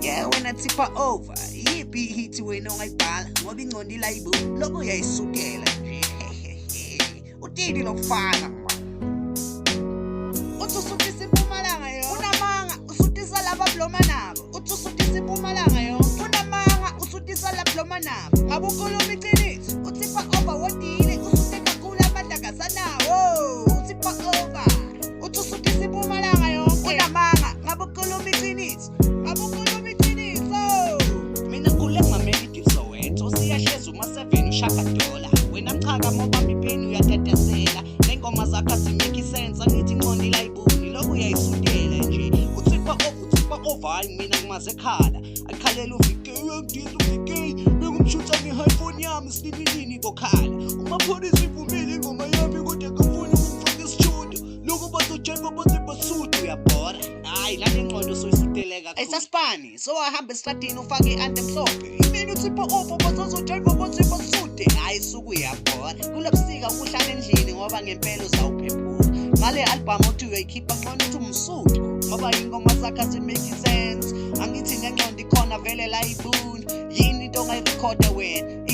Yeah, wena tipha over yipi hit wena ongayibhala ngoba ingcondo ilayibuli lokho uyayisukela nje utini lokufana uthi usutisa impumalanga yo unamanga usutisa laba bloma nabo uthi usutisa impumalanga yo unamanga usutisa laba bloma nabo ngabe ukhuluma iqiniso uthipha over wodile usute kakhulu amadlakaza nawo uthipha over uthi usutisa impumalanga yo unamanga ngabe ukhuluma iqiniso ngabe ukhuluma iqiniso mina ngule ngameli Soweto siyahleza uma7 ushaka dola wena mchaka moba mipeni uyatatazela nengoma zakho azimake sense angithi ngqondi layibuni lokho uyayisukela nje uthipha over mina kumaze ekhala akhalela uvikela bengumshutha nge-iPhone yami sinini kokhala umapholisa ivumile ingoma yami kodwa kafuni ukufaka isitshudo lokho bazojela bathi basudu uyabhora hayi la ingqondo soyisuteleka esaspani so ahamba esitradini ufake i-anthem mhlophe imini uthipha over bazojela bathi basude hayi suku uyabhora kulobusika ukuhlala endlini ngoba ngempela uzawuphephuka ngale album othi uyayikhipha ngcono uthi umsudu ngoba ingoma zakho azimake sense angithi nengqondo ikhona vele la ibuni yini into ongayirekhoda wena